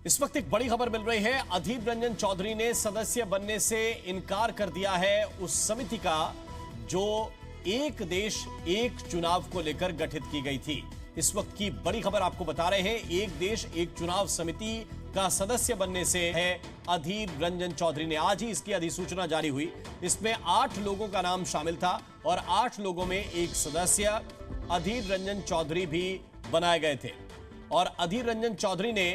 इस वक्त एक बड़ी खबर मिल रही है। अधीर रंजन चौधरी ने सदस्य बनने से इनकार कर दिया है उस समिति का जो एक देश एक चुनाव को लेकर गठित की गई थी। इस वक्त की बड़ी खबर आपको बता रहे हैं, एक देश एक चुनाव समिति का सदस्य बनने से है अधीर रंजन चौधरी ने। आज ही इसकी अधिसूचना जारी हुई। इसमें 8 लोगों का नाम शामिल था और 8 लोगों में एक सदस्य अधीर रंजन चौधरी भी बनाए गए थे। और अधीर रंजन चौधरी ने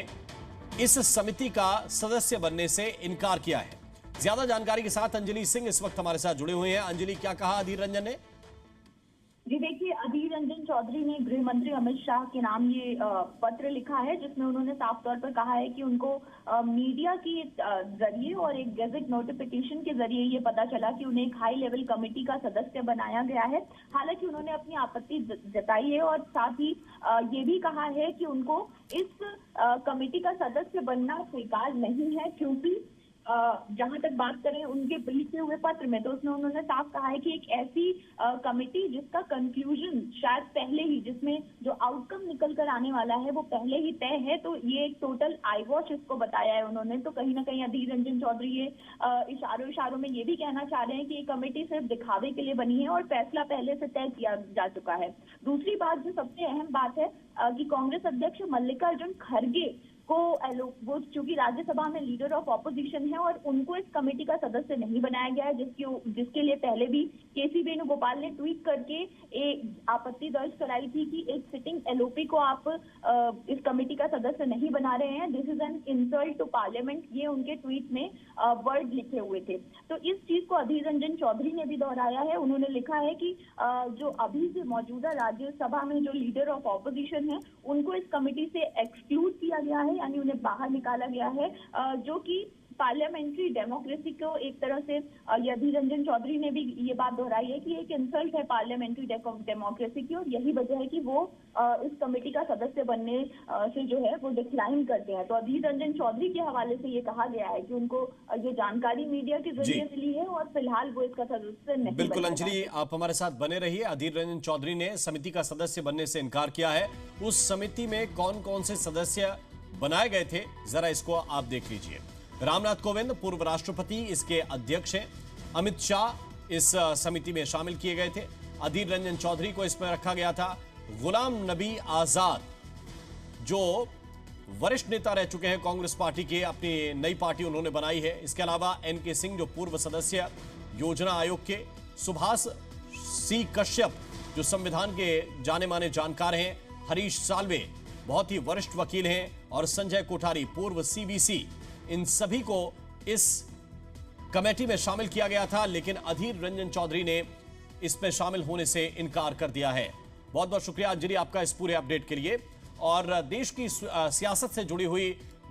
इस समिति का सदस्य बनने से इनकार किया है। ज्यादा जानकारी के साथ अंजलि सिंह इस वक्त हमारे साथ जुड़े हुए हैं। अंजलि, क्या कहा अधीर रंजन ने? जी देखिए, अधीर रंजन चौधरी ने गृह मंत्री अमित शाह के नाम ये पत्र लिखा है, जिसमें उन्होंने साफ तौर पर कहा है कि उनको मीडिया के जरिए और एक गैजेट नोटिफिकेशन के जरिए ये पता चला कि उन्हें एक हाई लेवल कमेटी का सदस्य बनाया गया है। हालांकि उन्होंने अपनी आपत्ति जताई है और साथ ही ये भी कहा है कि उनको इस कमेटी का सदस्य बनना स्वीकार नहीं है, क्योंकि जहां तक बात करें उनके लिखे हुए पत्र में, तो उसमें उन्होंने साफ कहा है कि एक ऐसी कमेटी जिसका कंक्लूजन शायद पहले ही, जिसमें जो आउटकम निकल कर आने वाला है वो पहले ही तय है, तो ये एक टोटल आई वॉश इसको बताया है उन्होंने। तो कहीं ना कहीं अधीर रंजन चौधरी ये इशारों में ये भी कहना चाह रहे हैं कि ये कमेटी सिर्फ दिखावे के लिए बनी है और फैसला पहले से तय किया जा चुका है। दूसरी बात, जो सबसे अहम बात है कि कांग्रेस अध्यक्ष मल्लिकार्जुन खड़गे को वो चूंकि राज्यसभा में लीडर ऑफ ऑपोजिशन है और उनको इस कमेटी का सदस्य नहीं बनाया गया है, जिसके लिए पहले भी केसी वेणुगोपाल ने ट्वीट करके एक आपत्ति दर्ज कराई थी कि एक सिटिंग एलओपी को आप इस कमेटी का सदस्य नहीं बना रहे हैं, this is an insult to parliament, ये उनके ट्वीट में वर्ड लिखे हुए थे। तो इस चीज को अधीर रंजन चौधरी ने भी दोहराया है। उन्होंने लिखा है कि जो अभी से मौजूदा राज्यसभा में जो लीडर ऑफ ऑपोजिशन है उनको इस कमेटी से एक्सक्लूड किया गया है, यानी उन्हें बाहर निकाला गया है, जो कि पार्लियामेंट्री डेमोक्रेसी को एक तरह से अधीर रंजन चौधरी ने भी ये बात दोहराई है कि एक इंसल्ट है पार्लियामेंट्री डेमोक्रेसी की, और यही वजह है कि वो इस कमेटी का सदस्य बनने से जो है वो डिक्लाइन करते हैं। तो अधीर रंजन चौधरी के हवाले से ये कहा गया है कि उनको ये जानकारी मीडिया के जरिए मिली है और फिलहाल वो इसका सदस्य नहीं। बिल्कुल अंजलि, आप हमारे साथ बने रहिए। अधीर रंजन चौधरी ने समिति का सदस्य बनने से इनकार किया है। उस समिति में कौन कौन से सदस्य बनाए गए थे, जरा इसको आप देख लीजिए। रामनाथ कोविंद पूर्व राष्ट्रपति इसके अध्यक्ष हैं। अमित शाह इस समिति में शामिल किए गए थे। अधीर रंजन चौधरी को इसमें रखा गया था। गुलाम नबी आजाद जो वरिष्ठ नेता रह चुके हैं कांग्रेस पार्टी के, अपनी नई पार्टी उन्होंने बनाई है। इसके अलावा एनके सिंह जो पूर्व सदस्य योजना आयोग के, सुभाष सी कश्यप जो संविधान के जाने माने जानकार हैं, हरीश साल्वे बहुत ही वरिष्ठ वकील हैं, और संजय कोठारी पूर्व सीबीसी, इन सभी को इस कमेटी में शामिल किया गया था। लेकिन अधीर रंजन चौधरी ने इसमें शामिल होने से इनकार कर दिया है। बहुत बहुत शुक्रिया अंजलि आपका इस पूरे अपडेट के लिए। और देश की सियासत से जुड़ी हुई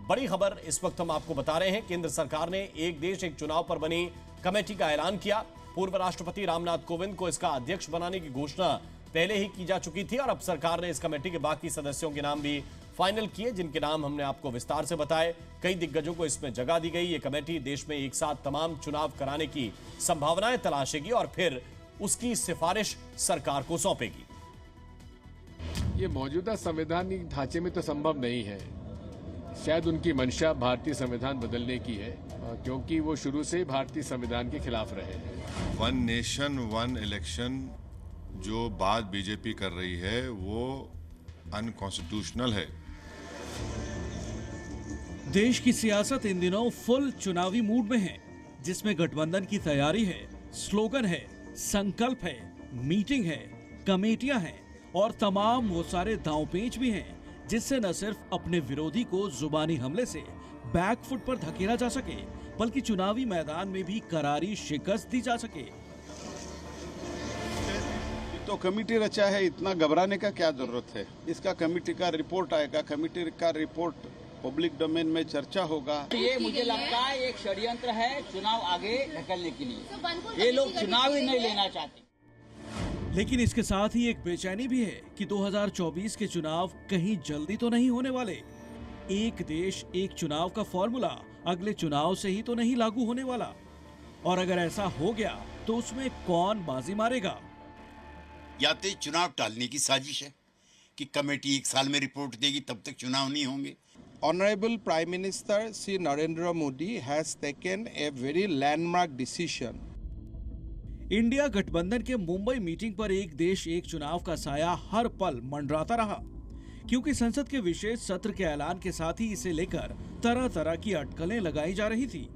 बड़ी खबर इस वक्त हम आपको बता रहे हैं। केंद्र सरकार ने एक देश एक चुनाव पर बनी कमेटी का ऐलान किया। पूर्व राष्ट्रपति रामनाथ कोविंद को इसका अध्यक्ष बनाने की घोषणा पहले ही की जा चुकी थी, और अब सरकार ने इस कमेटी के बाकी सदस्यों के नाम भी फाइनल किए, जिनके नाम हमने आपको विस्तार से बताए। कई दिग्गजों को इसमें जगह दी गई। ये कमेटी देश में एक साथ तमाम चुनाव कराने की संभावनाएं तलाशेगी और फिर उसकी सिफारिश सरकार को सौंपेगी। ये मौजूदा संवैधानिक ढांचे में तो संभव नहीं है। शायद उनकी मंशा भारतीय संविधान बदलने की है, क्योंकि वो शुरू से भारतीय संविधान के खिलाफ रहे हैं। वन नेशन वन इलेक्शन जो बात बीजेपी कर रही है वो अनकॉन्स्टिट्यूशनल है। देश की सियासत इन दिनों फुल चुनावी मूड में है, जिसमें गठबंधन की तैयारी है, स्लोगन है, संकल्प है, मीटिंग है, कमेटियां हैं और तमाम वो सारे दांवपेच भी हैं, जिससे न सिर्फ अपने विरोधी को जुबानी हमले से बैकफुट पर धकेला जा सके, बल्कि चुनावी मैदान में भी करारी शिकस्त दी जा सके। तो कमेटी रचा है, इतना घबराने का क्या जरूरत है? इसका कमेटी का रिपोर्ट आएगा, कमेटी का रिपोर्ट पब्लिक डोमेन में चर्चा होगा। ये मुझे लगता है एक षड्यंत्र है चुनाव आगे ढकलने के लिए। ये लोग चुनाव ही नहीं लेना चाहते। लेकिन इसके साथ ही एक बेचैनी भी है कि 2024 के चुनाव कहीं जल्दी तो नहीं होने वाले। एक देश एक चुनाव का फॉर्मूला अगले चुनाव से ही तो नहीं लागू होने वाला, और अगर ऐसा हो गया तो उसमें कौन बाजी मारेगा? या तो चुनाव टालने की साजिश है कि कमेटी 1 साल में रिपोर्ट देगी, तब तक चुनाव नहीं होंगे, Honorable Prime Minister Sri Narendra Modi has taken a very landmark decision. India गठबंधन के मुंबई मीटिंग पर एक देश एक चुनाव का साया हर पल मंडराता रहा, क्योंकि संसद के विशेष सत्र के ऐलान के साथ ही इसे लेकर तरह तरह की अटकलें लगाई जा रही थी।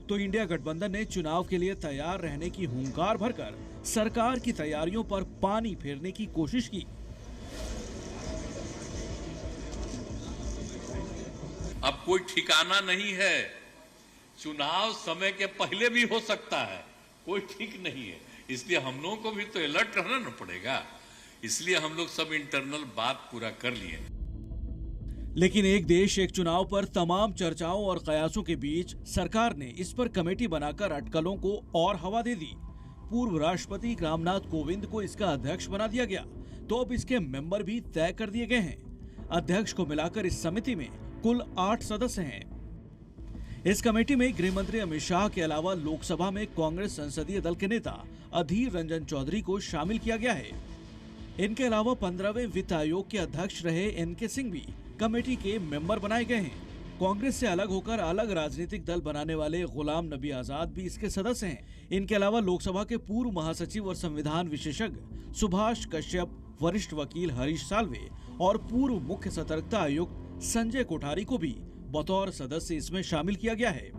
तो इंडिया गठबंधन ने चुनाव के लिए तैयार रहने की हुंकार भरकर सरकार की तैयारियों पर पानी फेरने की कोशिश की। अब कोई ठिकाना नहीं है, चुनाव समय के पहले भी हो सकता है, कोई ठीक नहीं है। इसलिए हम लोगों को भी तो अलर्ट रहना न पड़ेगा, इसलिए हम लोग सब इंटरनल बात पूरा कर लिए। लेकिन एक देश एक चुनाव पर तमाम चर्चाओं और कयासों के बीच सरकार ने इस पर कमेटी बनाकर अटकलों को और हवा दे दी। पूर्व राष्ट्रपति रामनाथ कोविंद को इसका अध्यक्ष बना दिया गया, तो अब इसके मेंबर भी तय कर दिए गए हैं। अध्यक्ष को मिलाकर इस समिति में कुल 8 सदस्य हैं। इस कमेटी में गृह मंत्री अमित शाह के अलावा लोकसभा में कांग्रेस संसदीय दल के नेता अधीर रंजन चौधरी को शामिल किया गया है। इनके अलावा 15वें वित्त आयोग के अध्यक्ष रहे एनके सिंह भी कमेटी के मेंबर बनाए गए हैं। कांग्रेस से अलग होकर अलग राजनीतिक दल बनाने वाले गुलाम नबी आजाद भी इसके सदस्य हैं। इनके अलावा लोकसभा के पूर्व महासचिव और संविधान विशेषज्ञ सुभाष कश्यप, वरिष्ठ वकील हरीश साल्वे और पूर्व मुख्य सतर्कता आयुक्त संजय कोठारी को भी बतौर सदस्य इसमें शामिल किया गया है।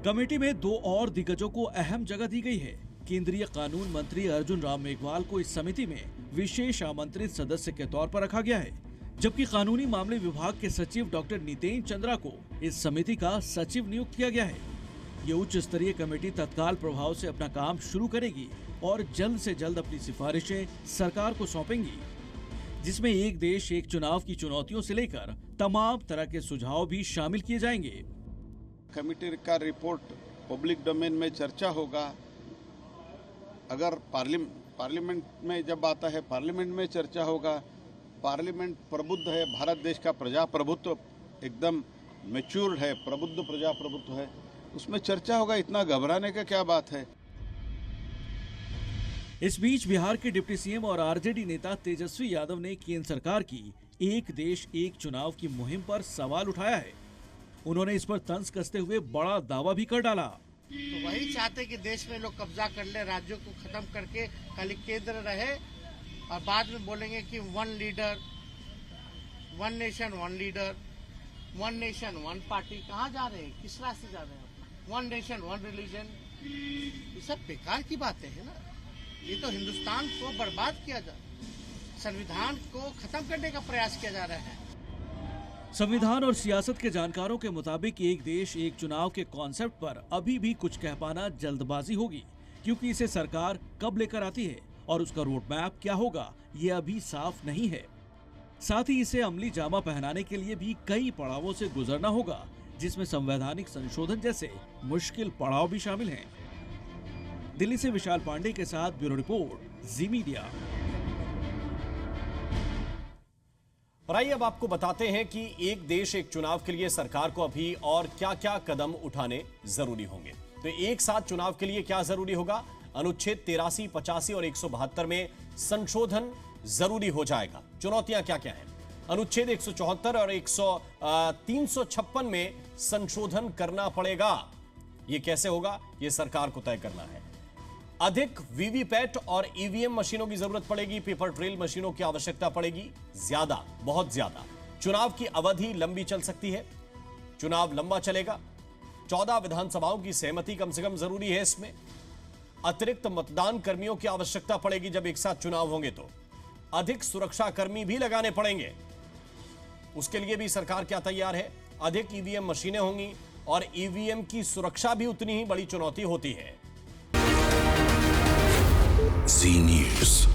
कमेटी में 2 और दिग्गजों को अहम जगह दी गई है। केंद्रीय कानून मंत्री अर्जुन राम मेघवाल को इस समिति में विशेष आमंत्रित सदस्य के तौर पर रखा गया है, जबकि कानूनी मामले विभाग के सचिव डॉक्टर नितेन चंद्रा को इस समिति का सचिव नियुक्त किया गया है। ये उच्च स्तरीय कमेटी तत्काल प्रभाव से अपना काम शुरू करेगी और जल्द से जल्द अपनी सिफारिशें सरकार को सौंपेंगी, जिसमें एक देश एक चुनाव की चुनौतियों से लेकर तमाम तरह के सुझाव भी शामिल किए जाएंगे। कमेटी का रिपोर्ट पब्लिक डोमेन में चर्चा होगा। अगर पार्लियामेंट में जब आता है, पार्लियामेंट में चर्चा होगा। पार्लियामेंट प्रबुद्ध है, भारत देश का प्रजाप्रभुत्व एकदम मैच्योर्ड है, प्रबुद्ध प्रजाप्रभुत्व है, उसमें चर्चा होगा। इतना घबराने का क्या बात है। इस बीच बिहार के डिप्टी सीएम और आरजेडी नेता तेजस्वी यादव ने केंद्र सरकार की एक देश एक चुनाव की मुहिम पर सवाल उठाया है। उन्होंने इस पर तंज कसते हुए बड़ा दावा भी कर डाला। तो वही चाहते कि देश में लोग कब्जा कर ले, राज्यों को खत्म करके खाली केंद्र रहे और बाद में बोलेंगे कि 1 leader 1 nation 1 leader 1 nation 1 party. कहाँ जा रहे हैं, किस रास्ते जा रहे हैं? 1 नेशन 1 रिलीजन, ये सब बेकार की बातें हैं ना। ये तो हिंदुस्तान को बर्बाद किया जा, संविधान को खत्म करने का प्रयास किया जा रहा है। संविधान और सियासत के जानकारों के मुताबिक एक देश एक चुनाव के कॉन्सेप्ट पर अभी भी कुछ कह पाना जल्दबाजी होगी, क्योंकि इसे सरकार कब लेकर आती है और उसका रोड मैप क्या होगा ये अभी साफ नहीं है। साथ ही इसे अमली जामा पहनाने के लिए भी कई पड़ावों से गुजरना होगा, जिसमें संवैधानिक संशोधन जैसे मुश्किल पड़ाव भी शामिल हैं। दिल्ली से विशाल पांडे के साथ ब्यूरो रिपोर्ट, जी मीडिया। और आइए अब आपको बताते हैं कि एक देश एक चुनाव के लिए सरकार को अभी और क्या-क्या कदम उठाने जरूरी होंगे। तो एक साथ चुनाव के लिए क्या जरूरी होगा? अनुच्छेद 83, 85 और 172 में संशोधन जरूरी हो जाएगा। चुनौतियां क्या-क्या हैं? अनुच्छेद 174 और 356 में संशोधन करना पड़ेगा। यह कैसे होगा, यह सरकार को तय करना है। अधिक वीवीपैट और ईवीएम मशीनों की जरूरत पड़ेगी। पेपर ट्रेल मशीनों की आवश्यकता पड़ेगी ज्यादा, बहुत ज्यादा। चुनाव की अवधि लंबी चल सकती है, चुनाव लंबा चलेगा। 14 विधानसभाओं की सहमति कम से कम जरूरी है इसमें। अतिरिक्त मतदान कर्मियों की आवश्यकता पड़ेगी जब एक साथ चुनाव होंगे तो। अधिक सुरक्षा कर्मी भी लगाने पड़ेंगे, उसके लिए भी सरकार क्या तैयार है? अधिक ईवीएम मशीनें होंगी और ईवीएम की सुरक्षा भी उतनी ही बड़ी चुनौती होती है। जी न्यूज़।